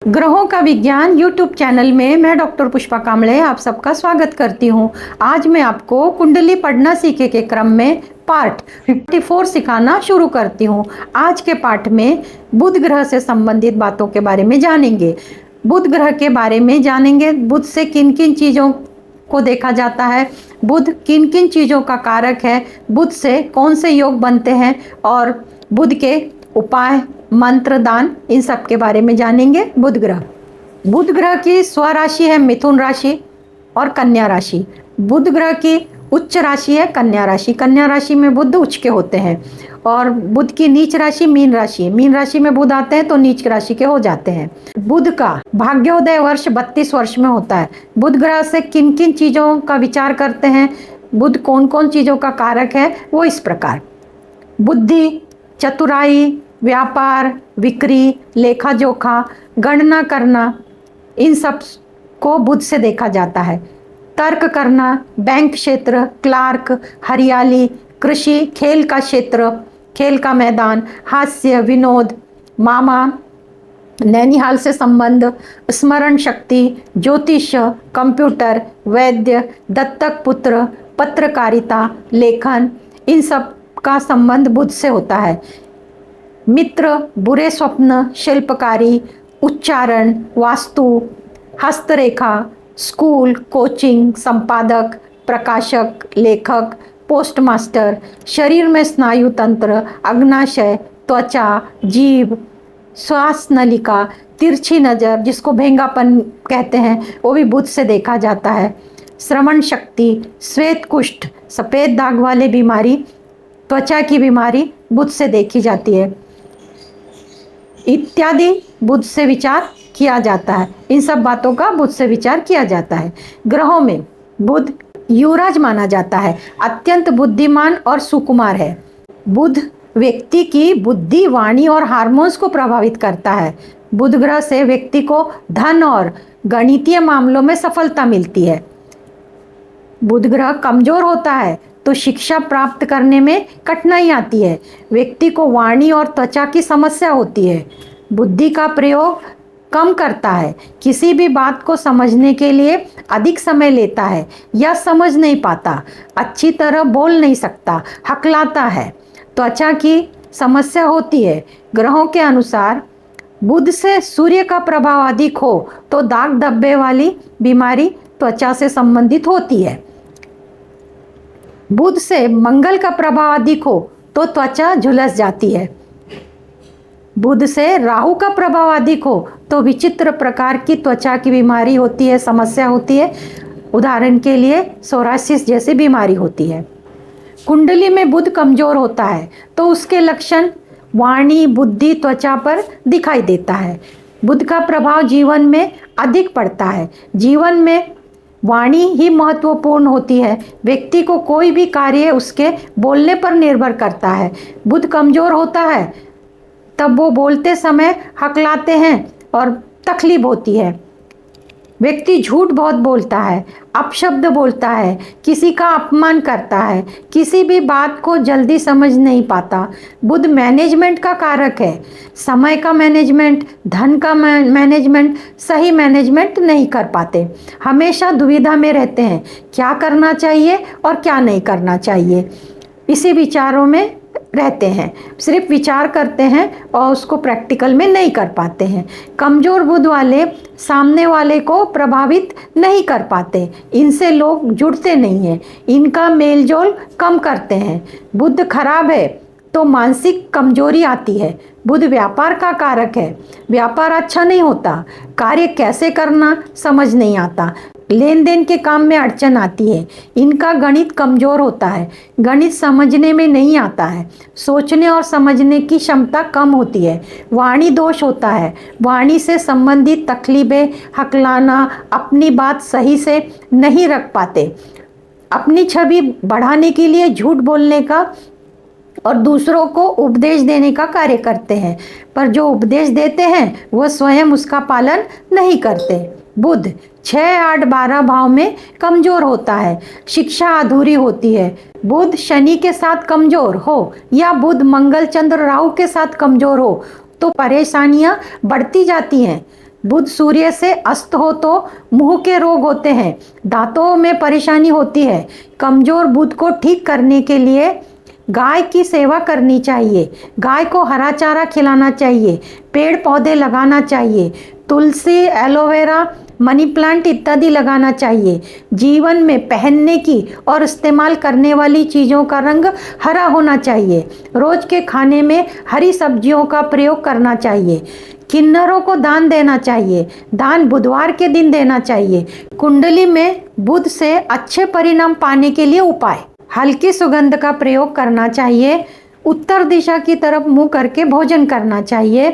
ग्रहों का विज्ञान यूट्यूब चैनल में मैं डॉक्टर पुष्पा कामले आप सबका स्वागत करती हूं। आज मैं आपको कुंडली पढ़ना सीखे के क्रम में पार्ट 54 सिखाना शुरू करती हूं। आज के पाठ में बुध ग्रह से संबंधित बातों के बारे में जानेंगे। बुध ग्रह के बारे में जानेंगे, बुध से किन किन चीज़ों को देखा जाता है, बुध किन किन चीज़ों का कारक है, बुध से कौन से योग बनते हैं और बुध के उपाय, मंत्र, दान, इन सब के बारे में जानेंगे। बुध ग्रह की स्वराशि है मिथुन राशि और कन्या राशि। बुध ग्रह की उच्च राशि है कन्या राशि। कन्या राशि में बुध उच्च के होते हैं और बुध की नीच राशि मीन राशि है। मीन राशि में बुध आते हैं तो नीच राशि के हो जाते हैं। बुध का भाग्योदय वर्ष 32 वर्ष में होता है। बुध ग्रह से किन किन चीज़ों का विचार करते हैं, बुध कौन कौन चीज़ों का कारक है, वो इस प्रकार: बुद्धि, चतुराई, व्यापार, बिक्री, लेखा जोखा, गणना करना, इन सब को बुध से देखा जाता है। तर्क करना, बैंक क्षेत्र, क्लार्क, हरियाली, कृषि, खेल का क्षेत्र, खेल का मैदान, हास्य, विनोद, मामा, नैनिहाल से संबंध, स्मरण शक्ति, ज्योतिष, कंप्यूटर, वैद्य, दत्तक पुत्र, पत्रकारिता, लेखन, इन सब का संबंध बुध से होता है। मित्र, बुरे स्वप्न, शिल्पकारी, उच्चारण, वास्तु, हस्तरेखा, स्कूल, कोचिंग, संपादक, प्रकाशक, लेखक, पोस्टमास्टर, शरीर में स्नायु तंत्र, अग्नाशय, त्वचा, जीभ, श्वास नलिका, तिरछी नज़र जिसको भेंगापन कहते हैं, वो भी बुध से देखा जाता है। श्रवण शक्ति, श्वेत कुष्ठ, सफ़ेद दाग वाले बीमारी, त्वचा की बीमारी बुध से देखी जाती है इत्यादि बुध से विचार किया जाता है। इन सब बातों का बुध से विचार किया जाता है। ग्रहों में बुध युवराज माना जाता है, अत्यंत बुद्धिमान और सुकुमार है। बुध व्यक्ति की बुद्धि, वाणी और हार्मोन्स को प्रभावित करता है। बुध ग्रह से व्यक्ति को धन और गणितीय मामलों में सफलता मिलती है। बुध ग्रह कमजोर होता है तो शिक्षा प्राप्त करने में कठिनाई आती है। व्यक्ति को वाणी और त्वचा की समस्या होती है। बुद्धि का प्रयोग कम करता है, किसी भी बात को समझने के लिए अधिक समय लेता है या समझ नहीं पाता, अच्छी तरह बोल नहीं सकता, हकलाता है, त्वचा की समस्या होती है। ग्रहों के अनुसार बुध से सूर्य का प्रभाव अधिक हो तो दाग धब्बे वाली बीमारी त्वचा से संबंधित होती है। बुध से मंगल का प्रभाव अधिक हो तो त्वचा झुलस जाती है। बुध से राहु का प्रभाव अधिक हो तो विचित्र प्रकार की त्वचा की बीमारी होती है, समस्या होती है। उदाहरण के लिए सोरासिस जैसी बीमारी होती है। कुंडली में बुध कमजोर होता है तो उसके लक्षण वाणी, बुद्धि, त्वचा पर दिखाई देता है। बुध का प्रभाव जीवन में अधिक पड़ता है। जीवन में वाणी ही महत्वपूर्ण होती है। व्यक्ति को कोई भी कार्य उसके बोलने पर निर्भर करता है। बुध कमजोर होता है तब वो बोलते समय हकलाते हैं और तकलीफ होती है। व्यक्ति झूठ बहुत बोलता है, अपशब्द बोलता है, किसी का अपमान करता है, किसी भी बात को जल्दी समझ नहीं पाता। बुध मैनेजमेंट का कारक है। समय का मैनेजमेंट, धन का मैनेजमेंट, सही मैनेजमेंट नहीं कर पाते। हमेशा दुविधा में रहते हैं, क्या करना चाहिए और क्या नहीं करना चाहिए, इसी विचारों में रहते हैं। सिर्फ विचार करते हैं और उसको प्रैक्टिकल में नहीं कर पाते हैं। कमज़ोर बुध वाले सामने वाले को प्रभावित नहीं कर पाते, इनसे लोग जुड़ते नहीं हैं, इनका मेलजोल कम करते हैं। बुध खराब है तो मानसिक कमजोरी आती है। बुध व्यापार का कारक है। व्यापार अच्छा नहीं होता, कार्य कैसे करना समझ नहीं आता, लेन देन के काम में अड़चन आती है। इनका गणित कमज़ोर होता है, गणित समझने में नहीं आता है, सोचने और समझने की क्षमता कम होती है। वाणी दोष होता है, वाणी से संबंधित तकलीफें, हकलाना, अपनी बात सही से नहीं रख पाते, अपनी छवि बढ़ाने के लिए झूठ बोलने का और दूसरों को उपदेश देने का कार्य करते हैं, पर जो उपदेश देते हैं वह स्वयं उसका पालन नहीं करते। बुध 6, 8, 12 भाव में कमजोर होता है, शिक्षा अधूरी होती है। बुध शनि के साथ कमजोर हो या बुध मंगल, चंद्र, राहु के साथ कमजोर हो तो परेशानियां बढ़ती जाती हैं। बुध सूर्य से अस्त हो तो मुंह के रोग होते हैं, दांतों में परेशानी होती है। कमजोर बुध को ठीक करने के लिए गाय की सेवा करनी चाहिए, गाय को हरा चारा खिलाना चाहिए, पेड़ पौधे लगाना चाहिए, तुलसी, एलोवेरा, मनी प्लांट इत्यादि लगाना चाहिए। जीवन में पहनने की और इस्तेमाल करने वाली चीज़ों का रंग हरा होना चाहिए। रोज के खाने में हरी सब्जियों का प्रयोग करना चाहिए। किन्नरों को दान देना चाहिए, दान बुधवार के दिन देना चाहिए। कुंडली में बुध से अच्छे परिणाम पाने के लिए उपाय, हल्की सुगंध का प्रयोग करना चाहिए। उत्तर दिशा की तरफ मुंह करके भोजन करना चाहिए।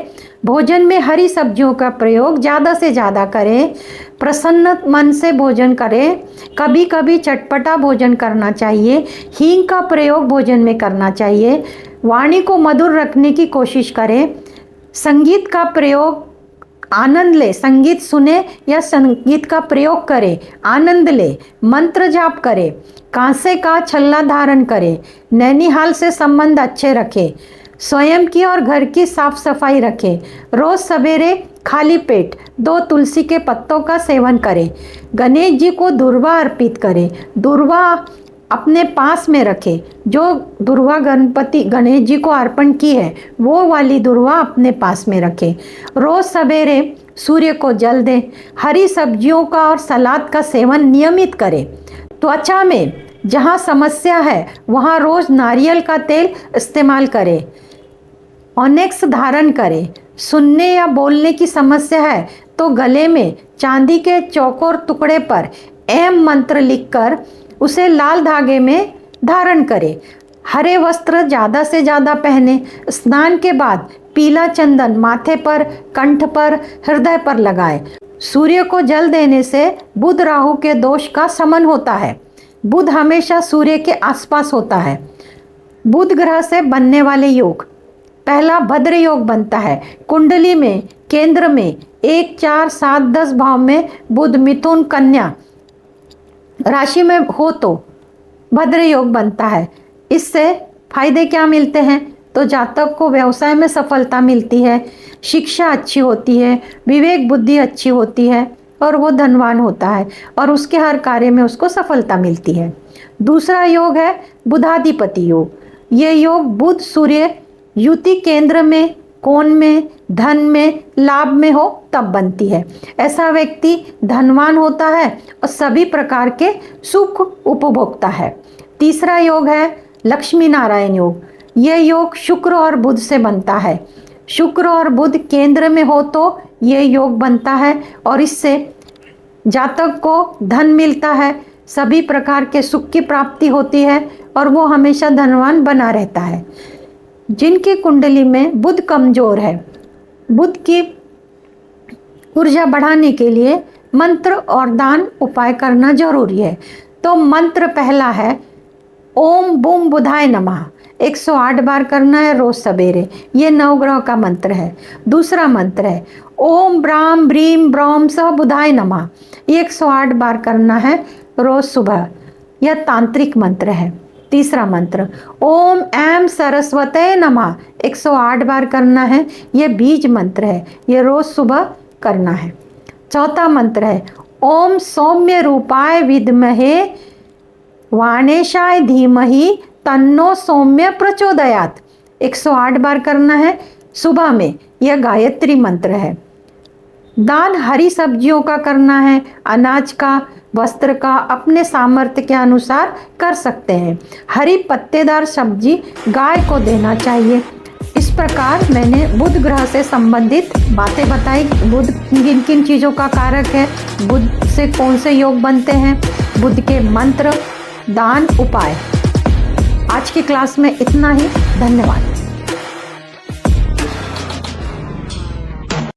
भोजन में हरी सब्जियों का प्रयोग ज़्यादा से ज़्यादा करें। प्रसन्न मन से भोजन करें। कभी कभी चटपटा भोजन करना चाहिए। हींग का प्रयोग भोजन में करना चाहिए। वाणी को मधुर रखने की कोशिश करें। संगीत का प्रयोग आनंद ले, संगीत सुने या संगीत का प्रयोग करें, आनंद ले। मंत्र जाप करें। कांसे का छल्ला धारण करें। नैनीहाल से संबंध अच्छे रखें। स्वयं की और घर की साफ सफाई रखें। रोज सवेरे खाली पेट 2 तुलसी के पत्तों का सेवन करें। गणेश जी को दुर्वा अर्पित करें। दुर्वा अपने पास में रखें। जो दुर्वा गणपति गणेश जी को अर्पण की है वो वाली दुर्वा अपने पास में रखें। रोज सवेरे सूर्य को जल दें। हरी सब्जियों का और सलाद का सेवन नियमित करें। त्वचा में जहाँ समस्या है वहाँ रोज नारियल का तेल इस्तेमाल करें। ऑनेक्स धारण करें। सुनने या बोलने की समस्या है तो गले में चांदी के चौकोर टुकड़े पर एम मंत्र लिखकर उसे लाल धागे में धारण करें। हरे वस्त्र ज़्यादा से ज़्यादा पहने। स्नान के बाद पीला चंदन माथे पर, कंठ पर, हृदय पर लगाएं। सूर्य को जल देने से बुध राहु के दोष का शमन होता है। बुध हमेशा सूर्य के आसपास होता है। बुध ग्रह से बनने वाले योग, पहला भद्र योग बनता है। कुंडली में केंद्र में 1, 4, 7, 10 भाव में बुध मिथुन कन्या राशि में हो तो भद्र योग बनता है। इससे फायदे क्या मिलते हैं तो जातक को व्यवसाय में सफलता मिलती है, शिक्षा अच्छी होती है, विवेक बुद्धि अच्छी होती है और वो धनवान होता है और उसके हर कार्य में उसको सफलता मिलती है। दूसरा योग है बुधाधिपति योग। ये योग बुध सूर्य युति केंद्र में, कोण में, धन में, लाभ में हो तब बनती है। ऐसा व्यक्ति धनवान होता है और सभी प्रकार के सुख उपभोक्ता है। तीसरा योग है लक्ष्मी नारायण योग। यह योग शुक्र और बुध से बनता है। शुक्र और बुध केंद्र में हो तो यह योग बनता है और इससे जातक को धन मिलता है, सभी प्रकार के सुख की प्राप्ति होती है और वो हमेशा धनवान बना रहता है। जिनकी कुंडली में बुध कमजोर है, बुध की ऊर्जा बढ़ाने के लिए मंत्र और दान उपाय करना जरूरी है। तो मंत्र पहला है ओम बूम बुधाय नमः, 108 बार करना है रोज सवेरे। ये नवग्रह का मंत्र है। दूसरा मंत्र है ओम ब्राम ब्रीम ब्रौम सह बुधाय नमः, 108 बार करना है रोज सुबह। यह तांत्रिक मंत्र है। तीसरा मंत्र ओम ऐम सरस्वते नमः, 108 बार करना है। यह बीज मंत्र है, यह रोज सुबह करना है। चौथा मंत्र है ओम सौम्य रूपाय विद्महे वाणेशाय धीमहि तन्नो सौम्य प्रचोदयात्, 108 बार करना है सुबह में। यह गायत्री मंत्र है। दान हरी सब्जियों का करना है, अनाज का, वस्त्र का, अपने सामर्थ्य के अनुसार कर सकते हैं। हरी पत्तेदार सब्जी गाय को देना चाहिए। इस प्रकार मैंने बुध ग्रह से संबंधित बातें बताई। बुध किन किन चीज़ों का कारक है, बुध से कौन से योग बनते हैं, बुध के मंत्र, दान, उपाय। आज की क्लास में इतना ही। धन्यवाद।